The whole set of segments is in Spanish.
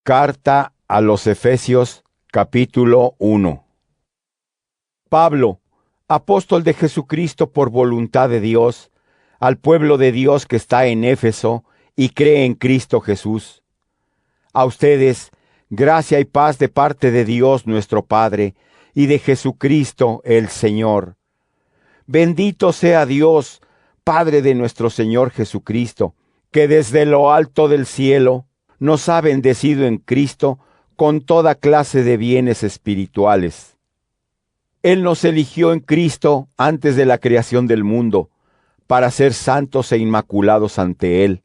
Carta a los Efesios, capítulo 1. Pablo, apóstol de Jesucristo por voluntad de Dios, al pueblo de Dios que está en Éfeso y cree en Cristo Jesús. A ustedes, gracia y paz de parte de Dios nuestro Padre y de Jesucristo el Señor. Bendito sea Dios, Padre de nuestro Señor Jesucristo, que desde lo alto del cielo nos ha bendecido en Cristo con toda clase de bienes espirituales. Él nos eligió en Cristo antes de la creación del mundo, para ser santos e inmaculados ante Él.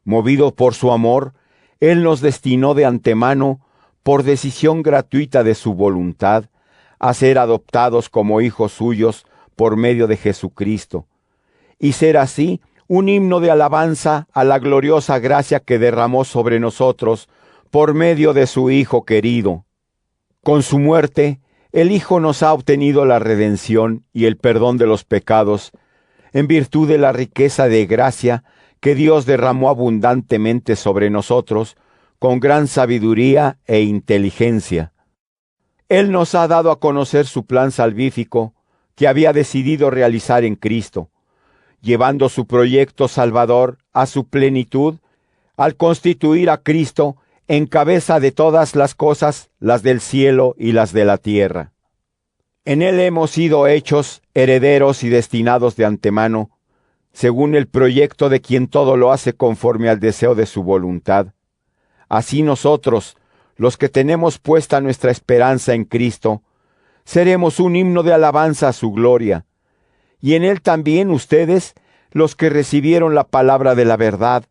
Movido por su amor, Él nos destinó de antemano, por decisión gratuita de su voluntad, a ser adoptados como hijos suyos por medio de Jesucristo, y ser así un himno de alabanza a la gloriosa gracia que derramó sobre nosotros por medio de su Hijo querido. Con su muerte, el Hijo nos ha obtenido la redención y el perdón de los pecados, en virtud de la riqueza de gracia que Dios derramó abundantemente sobre nosotros, con gran sabiduría e inteligencia. Él nos ha dado a conocer su plan salvífico que había decidido realizar en Cristo, llevando su proyecto salvador a su plenitud, al constituir a Cristo en cabeza de todas las cosas, las del cielo y las de la tierra. En Él hemos sido hechos herederos y destinados de antemano, según el proyecto de quien todo lo hace conforme al deseo de su voluntad. Así nosotros, los que tenemos puesta nuestra esperanza en Cristo, seremos un himno de alabanza a su gloria. Y en Él también ustedes, los que recibieron la palabra de la verdad,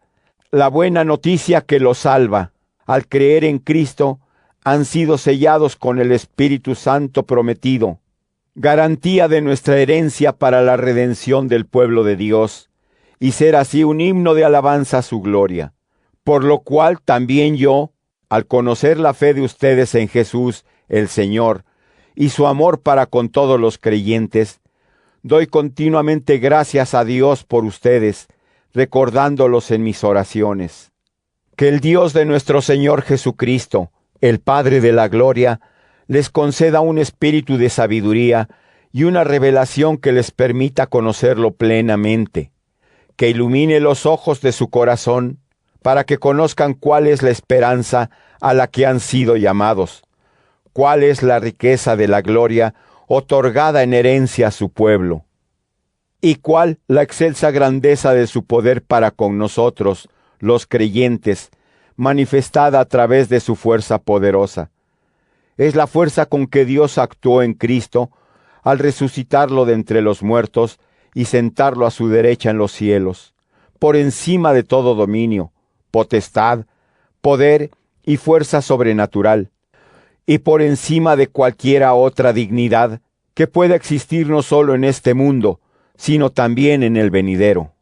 la buena noticia que los salva, al creer en Cristo, han sido sellados con el Espíritu Santo prometido, garantía de nuestra herencia para la redención del pueblo de Dios, y ser así un himno de alabanza a su gloria. Por lo cual también yo, al conocer la fe de ustedes en Jesús, el Señor, y su amor para con todos los creyentes, doy continuamente gracias a Dios por ustedes, recordándolos en mis oraciones. Que el Dios de nuestro Señor Jesucristo, el Padre de la gloria, les conceda un espíritu de sabiduría y una revelación que les permita conocerlo plenamente, que ilumine los ojos de su corazón, para que conozcan cuál es la esperanza a la que han sido llamados, cuál es la riqueza de la gloria otorgada en herencia a su pueblo, y cuál la excelsa grandeza de su poder para con nosotros, los creyentes, manifestada a través de su fuerza poderosa. Es la fuerza con que Dios actuó en Cristo al resucitarlo de entre los muertos y sentarlo a su derecha en los cielos, por encima de todo dominio, potestad, poder y fuerza sobrenatural, y por encima de cualquiera otra dignidad que pueda existir no solo en este mundo, sino también en el venidero.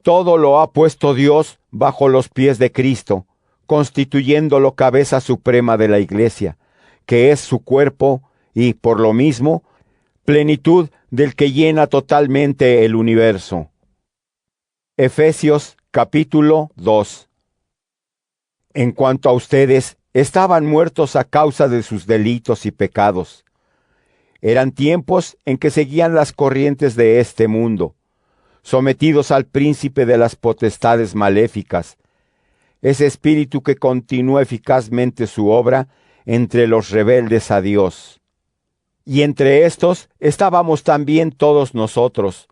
Todo lo ha puesto Dios bajo los pies de Cristo, constituyéndolo cabeza suprema de la Iglesia, que es su cuerpo y, por lo mismo, plenitud del que llena totalmente el universo. Efesios capítulo 2. En cuanto a ustedes, estaban muertos a causa de sus delitos y pecados. Eran tiempos en que seguían las corrientes de este mundo, sometidos al príncipe de las potestades maléficas, ese espíritu que continúa eficazmente su obra entre los rebeldes a Dios. Y entre estos estábamos también todos nosotros,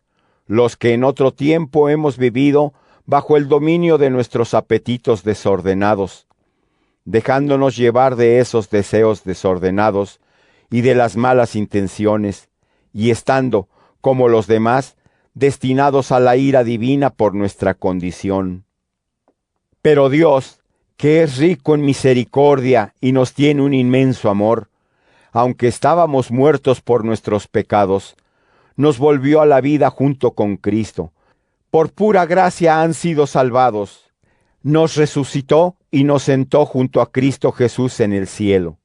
los que en otro tiempo hemos vivido bajo el dominio de nuestros apetitos desordenados, dejándonos llevar de esos deseos desordenados y de las malas intenciones, y estando, como los demás, destinados a la ira divina por nuestra condición. Pero Dios, que es rico en misericordia y nos tiene un inmenso amor, aunque estábamos muertos por nuestros pecados, nos volvió a la vida junto con Cristo. Por pura gracia han sido salvados. Nos resucitó y nos sentó junto a Cristo Jesús en el cielo.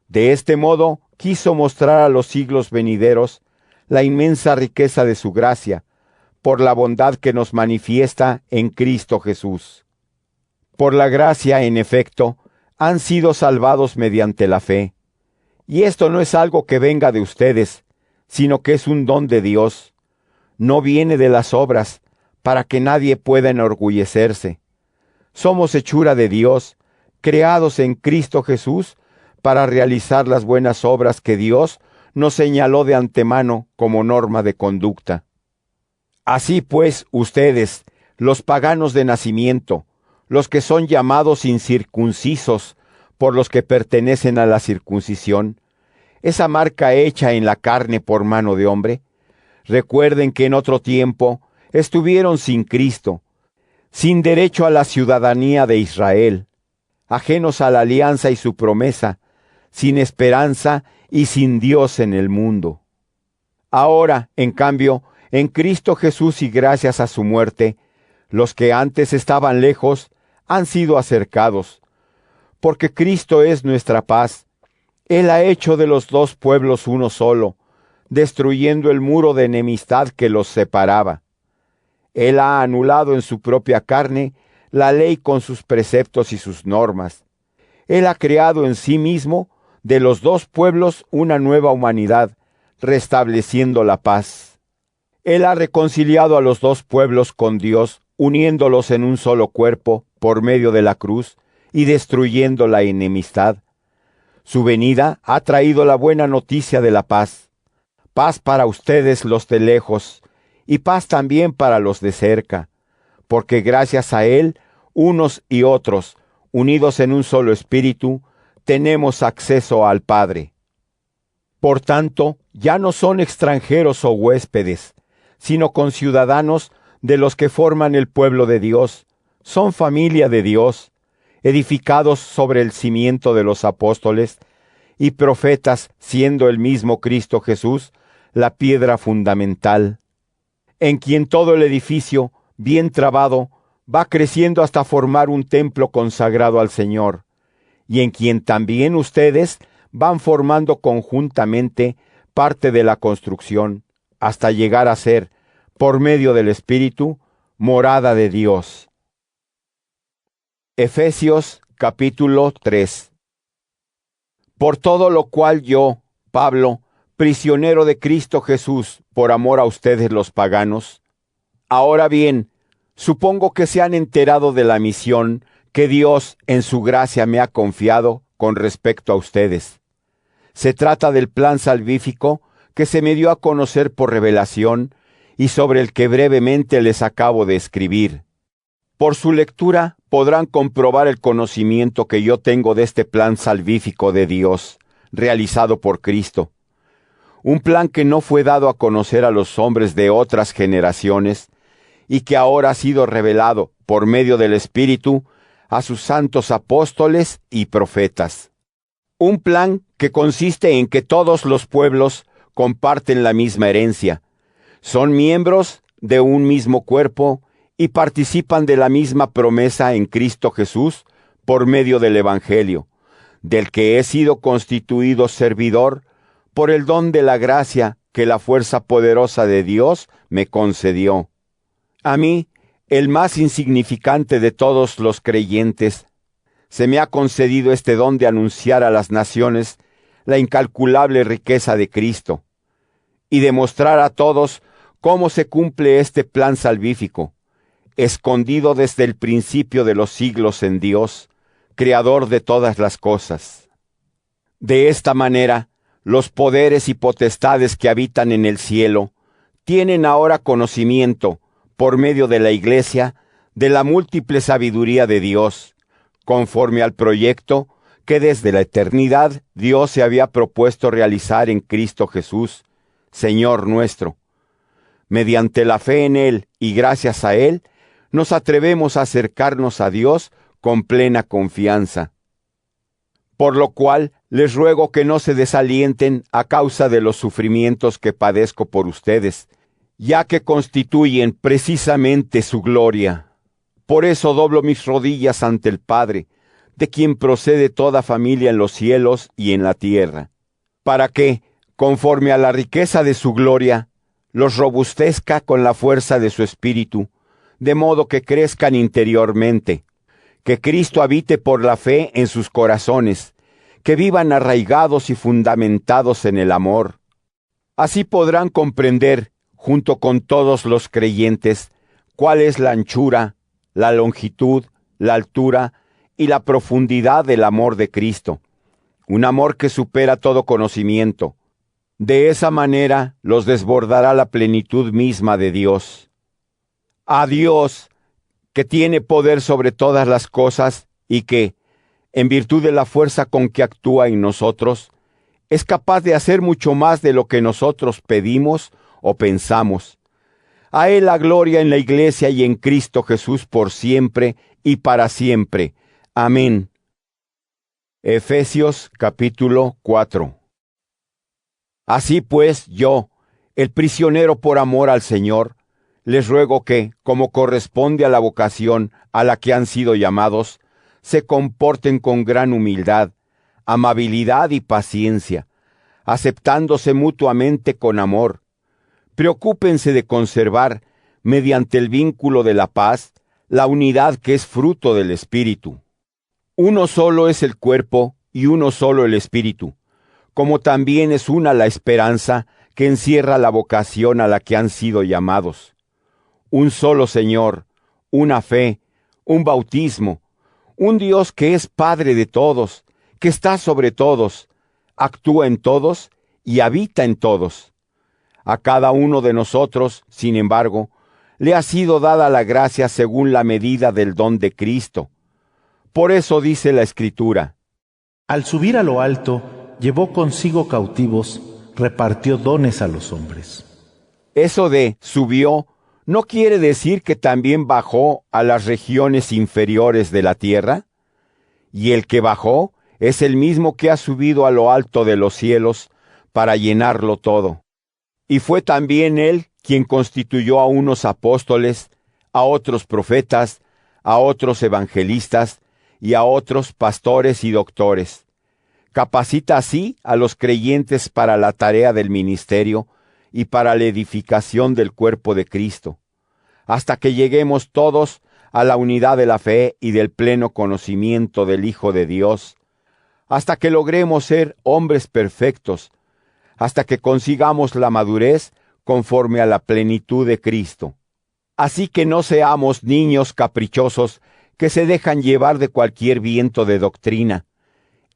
De este modo quiso mostrar a los siglos venideros la inmensa riqueza de su gracia, por la bondad que nos manifiesta en Cristo Jesús. Por la gracia, en efecto, han sido salvados mediante la fe. Y esto no es algo que venga de ustedes, sino que es un don de Dios. No viene de las obras, para que nadie pueda enorgullecerse. Somos hechura de Dios, creados en Cristo Jesús, para realizar las buenas obras que Dios nos señaló de antemano como norma de conducta. Así pues, ustedes, los paganos de nacimiento, los que son llamados incircuncisos por los que pertenecen a la circuncisión, esa marca hecha en la carne por mano de hombre, recuerden que en otro tiempo estuvieron sin Cristo, sin derecho a la ciudadanía de Israel, ajenos a la alianza y su promesa, sin esperanza y sin Dios en el mundo. Ahora, en cambio, en Cristo Jesús y gracias a su muerte, los que antes estaban lejos han sido acercados, porque Cristo es nuestra paz. Él ha hecho de los dos pueblos uno solo, destruyendo el muro de enemistad que los separaba. Él ha anulado en su propia carne la ley con sus preceptos y sus normas. Él ha creado en sí mismo de los dos pueblos una nueva humanidad, restableciendo la paz. Él ha reconciliado a los dos pueblos con Dios, uniéndolos en un solo cuerpo por medio de la cruz y destruyendo la enemistad. Su venida ha traído la buena noticia de la paz. Paz para ustedes los de lejos, y paz también para los de cerca, porque gracias a Él, unos y otros, unidos en un solo espíritu, tenemos acceso al Padre. Por tanto, ya no son extranjeros o huéspedes, sino conciudadanos de los que forman el pueblo de Dios, son familia de Dios, edificados sobre el cimiento de los apóstoles y profetas, siendo el mismo Cristo Jesús la piedra fundamental, en quien todo el edificio, bien trabado, va creciendo hasta formar un templo consagrado al Señor, y en quien también ustedes van formando conjuntamente parte de la construcción, hasta llegar a ser, por medio del Espíritu, morada de Dios. Efesios capítulo 3. Por todo lo cual yo, Pablo, prisionero de Cristo Jesús, por amor a ustedes los paganos, ahora bien, supongo que se han enterado de la misión que Dios en su gracia me ha confiado con respecto a ustedes. Se trata del plan salvífico que se me dio a conocer por revelación y sobre el que brevemente les acabo de escribir. Por su lectura podrán comprobar el conocimiento que yo tengo de este plan salvífico de Dios, realizado por Cristo. Un plan que no fue dado a conocer a los hombres de otras generaciones y que ahora ha sido revelado por medio del Espíritu a sus santos apóstoles y profetas. Un plan que consiste en que todos los pueblos comparten la misma herencia, son miembros de un mismo cuerpo y participan de la misma promesa en Cristo Jesús por medio del Evangelio, del que he sido constituido servidor por el don de la gracia que la fuerza poderosa de Dios me concedió. A mí, el más insignificante de todos los creyentes, se me ha concedido este don de anunciar a las naciones la incalculable riqueza de Cristo y demostrar a todos cómo se cumple este plan salvífico, escondido desde el principio de los siglos en Dios, creador de todas las cosas. De esta manera, los poderes y potestades que habitan en el cielo tienen ahora conocimiento, por medio de la Iglesia, de la múltiple sabiduría de Dios, conforme al proyecto que desde la eternidad Dios se había propuesto realizar en Cristo Jesús, Señor nuestro. Mediante la fe en Él y gracias a Él, nos atrevemos a acercarnos a Dios con plena confianza. Por lo cual, les ruego que no se desalienten a causa de los sufrimientos que padezco por ustedes, ya que constituyen precisamente su gloria. Por eso doblo mis rodillas ante el Padre, de quien procede toda familia en los cielos y en la tierra, para que, conforme a la riqueza de su gloria, los robustezca con la fuerza de su espíritu, de modo que crezcan interiormente, que Cristo habite por la fe en sus corazones, que vivan arraigados y fundamentados en el amor. Así podrán comprender, junto con todos los creyentes, cuál es la anchura, la longitud, la altura y la profundidad del amor de Cristo, un amor que supera todo conocimiento. De esa manera los desbordará la plenitud misma de Dios. A Dios, que tiene poder sobre todas las cosas y que, en virtud de la fuerza con que actúa en nosotros, es capaz de hacer mucho más de lo que nosotros pedimos o pensamos. A Él la gloria en la Iglesia y en Cristo Jesús por siempre y para siempre. Amén. Efesios capítulo 4. Así pues, yo, el prisionero por amor al Señor, les ruego que, como corresponde a la vocación a la que han sido llamados, se comporten con gran humildad, amabilidad y paciencia, aceptándose mutuamente con amor. Preocúpense de conservar, mediante el vínculo de la paz, la unidad que es fruto del Espíritu. Uno solo es el cuerpo y uno solo el Espíritu, como también es una la esperanza que encierra la vocación a la que han sido llamados. Un solo Señor, una fe, un bautismo, un Dios que es Padre de todos, que está sobre todos, actúa en todos y habita en todos. A cada uno de nosotros, sin embargo, le ha sido dada la gracia según la medida del don de Cristo. Por eso dice la Escritura: Al subir a lo alto, llevó consigo cautivos, repartió dones a los hombres. Eso de subió no quiere decir que también bajó a las regiones inferiores de la tierra. Y el que bajó es el mismo que ha subido a lo alto de los cielos para llenarlo todo. Y fue también Él quien constituyó a unos apóstoles, a otros profetas, a otros evangelistas y a otros pastores y doctores. Capacita así a los creyentes para la tarea del ministerio y para la edificación del cuerpo de Cristo, hasta que lleguemos todos a la unidad de la fe y del pleno conocimiento del Hijo de Dios, hasta que logremos ser hombres perfectos, hasta que consigamos la madurez conforme a la plenitud de Cristo. Así que no seamos niños caprichosos que se dejan llevar de cualquier viento de doctrina,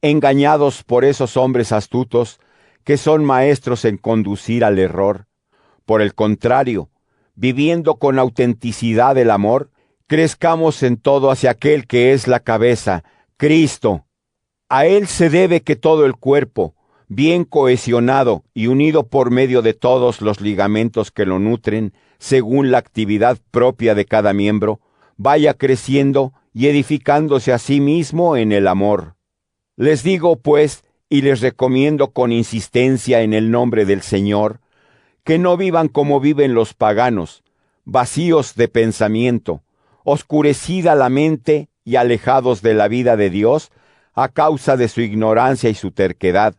engañados por esos hombres astutos que son maestros en conducir al error. Por el contrario, viviendo con autenticidad el amor, crezcamos en todo hacia aquel que es la cabeza, Cristo. A Él se debe que todo el cuerpo, bien cohesionado y unido por medio de todos los ligamentos que lo nutren, según la actividad propia de cada miembro, vaya creciendo y edificándose a sí mismo en el amor. Les digo, pues, y les recomiendo con insistencia en el nombre del Señor, que no vivan como viven los paganos, vacíos de pensamiento, oscurecida la mente y alejados de la vida de Dios a causa de su ignorancia y su terquedad.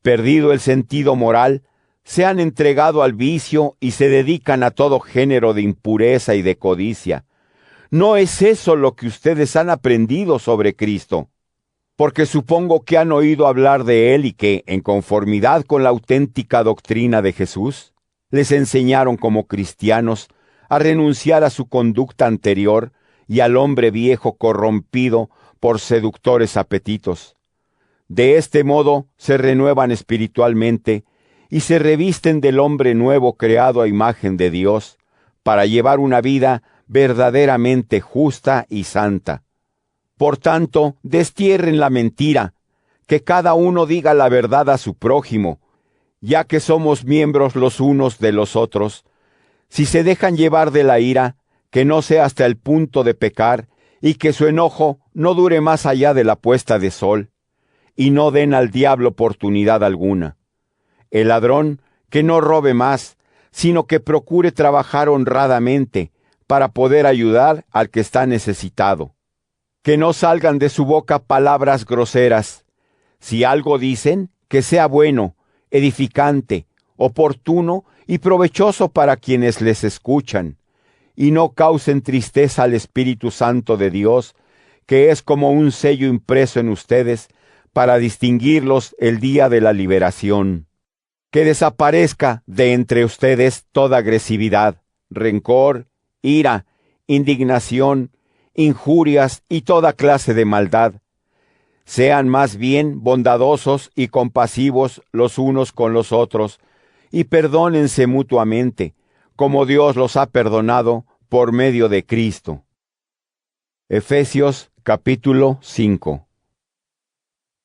Perdido el sentido moral, se han entregado al vicio y se dedican a todo género de impureza y de codicia. ¿No es eso lo que ustedes han aprendido sobre Cristo? Porque supongo que han oído hablar de Él y que, en conformidad con la auténtica doctrina de Jesús, les enseñaron como cristianos a renunciar a su conducta anterior y al hombre viejo corrompido por seductores apetitos. De este modo se renuevan espiritualmente y se revisten del hombre nuevo creado a imagen de Dios, para llevar una vida verdaderamente justa y santa. Por tanto, destierren la mentira, que cada uno diga la verdad a su prójimo, ya que somos miembros los unos de los otros. Si se dejan llevar de la ira, que no sea hasta el punto de pecar, y que su enojo no dure más allá de la puesta de sol, y no den al diablo oportunidad alguna. El ladrón que no robe más, sino que procure trabajar honradamente para poder ayudar al que está necesitado. Que no salgan de su boca palabras groseras. Si algo dicen, que sea bueno, edificante, oportuno y provechoso para quienes les escuchan, y no causen tristeza al Espíritu Santo de Dios, que es como un sello impreso en ustedes para distinguirlos el día de la liberación. Que desaparezca de entre ustedes toda agresividad, rencor, ira, indignación, injurias y toda clase de maldad. Sean más bien bondadosos y compasivos los unos con los otros, y perdónense mutuamente, como Dios los ha perdonado por medio de Cristo. Efesios capítulo 5.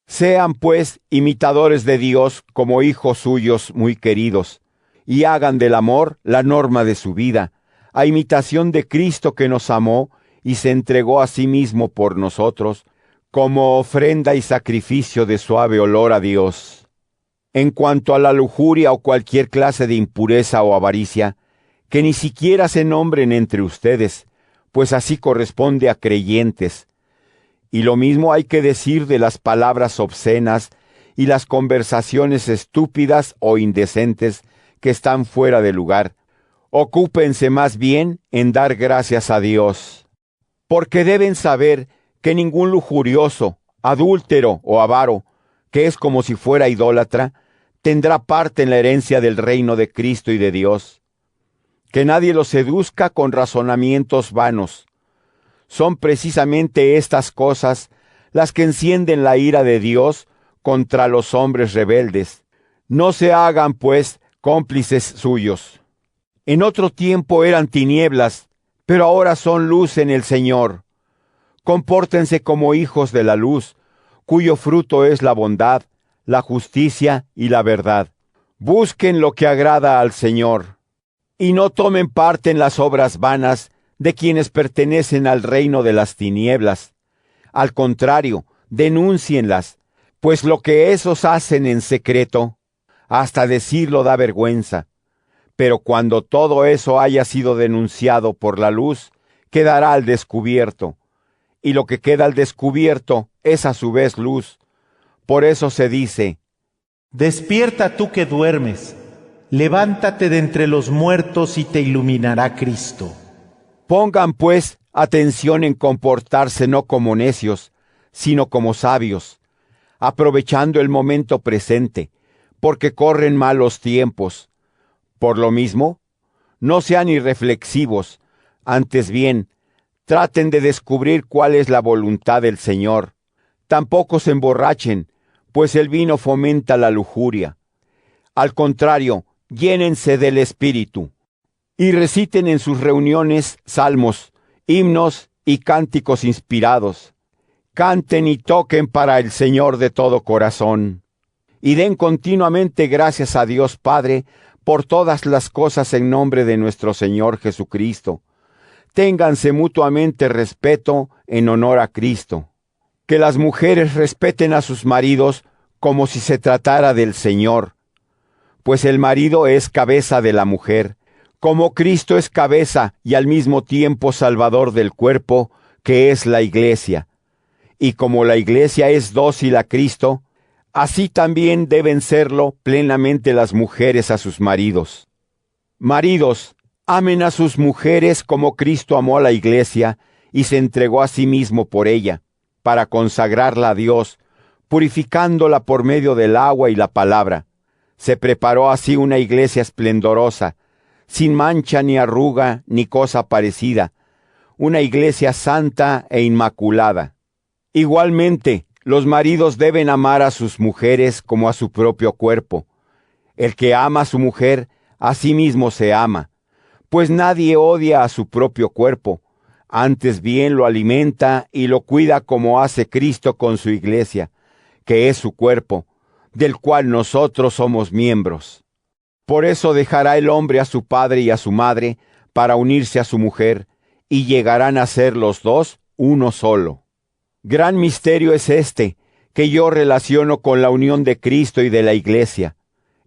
Sean pues imitadores de Dios como hijos suyos muy queridos, y hagan del amor la norma de su vida, a imitación de Cristo que nos amó y se entregó a sí mismo por nosotros, como ofrenda y sacrificio de suave olor a Dios. En cuanto a la lujuria o cualquier clase de impureza o avaricia, que ni siquiera se nombren entre ustedes, pues así corresponde a creyentes. Y lo mismo hay que decir de las palabras obscenas y las conversaciones estúpidas o indecentes que están fuera de lugar. Ocúpense más bien en dar gracias a Dios. Porque deben saber que ningún lujurioso, adúltero o avaro, que es como si fuera idólatra, tendrá parte en la herencia del reino de Cristo y de Dios. Que nadie los seduzca con razonamientos vanos. Son precisamente estas cosas las que encienden la ira de Dios contra los hombres rebeldes. No se hagan, pues, cómplices suyos. En otro tiempo eran tinieblas, pero ahora son luz en el Señor. Compórtense como hijos de la luz, cuyo fruto es la bondad, la justicia y la verdad. Busquen lo que agrada al Señor, y no tomen parte en las obras vanas de quienes pertenecen al reino de las tinieblas. Al contrario, denúncienlas, pues lo que esos hacen en secreto, hasta decirlo da vergüenza. Pero cuando todo eso haya sido denunciado por la luz, quedará al descubierto. Y lo que queda al descubierto es a su vez luz. Por eso se dice: Despierta tú que duermes, levántate de entre los muertos y te iluminará Cristo. Pongan pues atención en comportarse no como necios, sino como sabios, aprovechando el momento presente, porque corren malos tiempos. Por lo mismo, no sean irreflexivos, antes bien, traten de descubrir cuál es la voluntad del Señor. Tampoco se emborrachen, pues el vino fomenta la lujuria. Al contrario, llénense del Espíritu, y reciten en sus reuniones salmos, himnos y cánticos inspirados. Canten y toquen para el Señor de todo corazón, y den continuamente gracias a Dios Padre por todas las cosas en nombre de nuestro Señor Jesucristo. Ténganse mutuamente respeto en honor a Cristo. Que las mujeres respeten a sus maridos como si se tratara del Señor, pues el marido es cabeza de la mujer, como Cristo es cabeza y al mismo tiempo Salvador del cuerpo, que es la Iglesia. Y como la Iglesia es dócil a Cristo, así también deben serlo plenamente las mujeres a sus maridos. Maridos, amen a sus mujeres como Cristo amó a la Iglesia y se entregó a sí mismo por ella, para consagrarla a Dios, purificándola por medio del agua y la palabra. Se preparó así una iglesia esplendorosa, sin mancha ni arruga ni cosa parecida, una iglesia santa e inmaculada. Igualmente, los maridos deben amar a sus mujeres como a su propio cuerpo. El que ama a su mujer, a sí mismo se ama, pues nadie odia a su propio cuerpo, antes bien lo alimenta y lo cuida como hace Cristo con su iglesia, que es su cuerpo, del cual nosotros somos miembros. Por eso dejará el hombre a su padre y a su madre para unirse a su mujer, y llegarán a ser los dos uno solo. Gran misterio es este, que yo relaciono con la unión de Cristo y de la Iglesia.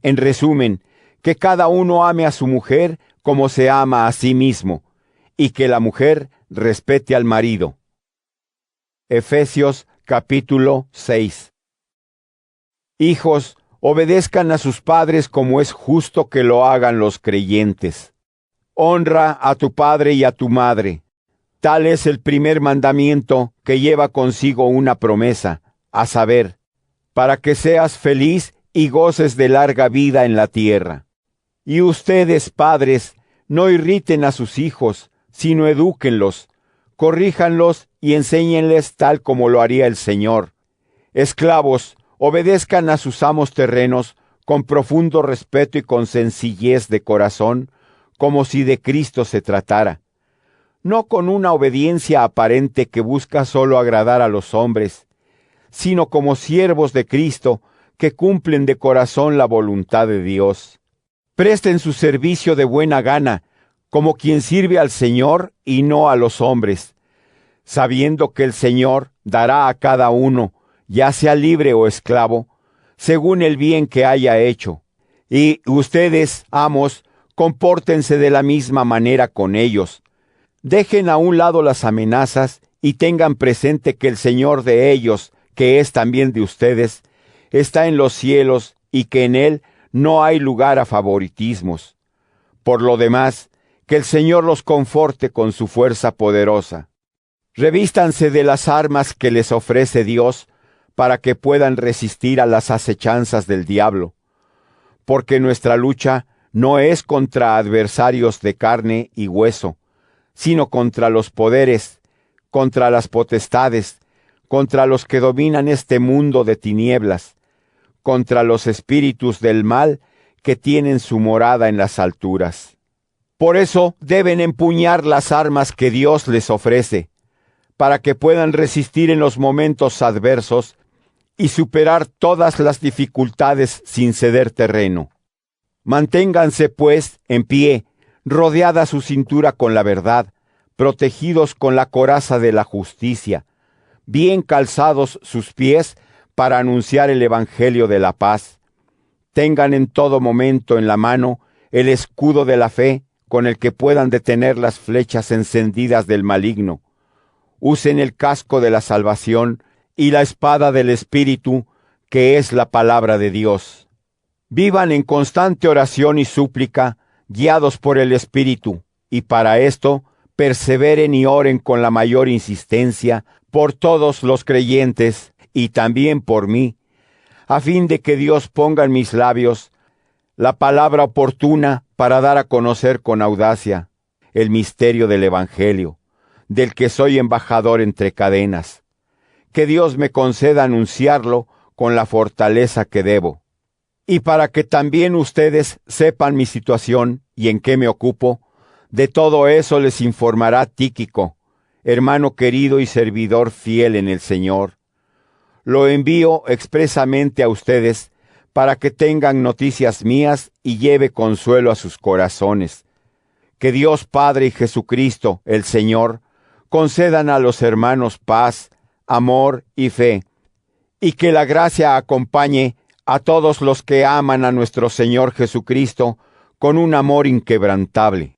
En resumen, que cada uno ame a su mujer como se ama a sí mismo, y que la mujer respete al marido. Efesios capítulo 6. Hijos, obedezcan a sus padres como es justo que lo hagan los creyentes. Honra a tu padre y a tu madre. Tal es el primer mandamiento, que lleva consigo una promesa, a saber, para que seas feliz y goces de larga vida en la tierra. Y ustedes, padres, no irriten a sus hijos, sino edúquenlos, corríjanlos y enséñenles tal como lo haría el Señor. Esclavos, obedezcan a sus amos terrenos con profundo respeto y con sencillez de corazón, como si de Cristo se tratara, no con una obediencia aparente que busca solo agradar a los hombres, sino como siervos de Cristo que cumplen de corazón la voluntad de Dios. Presten su servicio de buena gana, como quien sirve al Señor y no a los hombres, sabiendo que el Señor dará a cada uno, ya sea libre o esclavo, según el bien que haya hecho. Y ustedes, amos, compórtense de la misma manera con ellos. Dejen a un lado las amenazas y tengan presente que el Señor de ellos, que es también de ustedes, está en los cielos y que en Él no hay lugar a favoritismos. Por lo demás, que el Señor los conforte con su fuerza poderosa. Revístanse de las armas que les ofrece Dios para que puedan resistir a las acechanzas del diablo, porque nuestra lucha no es contra adversarios de carne y hueso, sino contra los poderes, contra las potestades, contra los que dominan este mundo de tinieblas, contra los espíritus del mal que tienen su morada en las alturas. Por eso deben empuñar las armas que Dios les ofrece, para que puedan resistir en los momentos adversos y superar todas las dificultades sin ceder terreno. Manténganse, pues, en pie, rodeada su cintura con la verdad, protegidos con la coraza de la justicia, bien calzados sus pies para anunciar el evangelio de la paz. Tengan en todo momento en la mano el escudo de la fe, con el que puedan detener las flechas encendidas del maligno. Usen el casco de la salvación y la espada del Espíritu, que es la palabra de Dios. Vivan en constante oración y súplica, guiados por el Espíritu, y para esto perseveren y oren con la mayor insistencia por todos los creyentes y también por mí, a fin de que Dios ponga en mis labios la palabra oportuna para dar a conocer con audacia el misterio del Evangelio, del que soy embajador entre cadenas. Que Dios me conceda anunciarlo con la fortaleza que debo. Y para que también ustedes sepan mi situación y en qué me ocupo, de todo eso les informará Tíquico, hermano querido y servidor fiel en el Señor. Lo envío expresamente a ustedes para que tengan noticias mías y lleve consuelo a sus corazones. Que Dios Padre y Jesucristo, el Señor, concedan a los hermanos paz, amor y fe, y que la gracia acompañe a todos los que aman a nuestro Señor Jesucristo con un amor inquebrantable.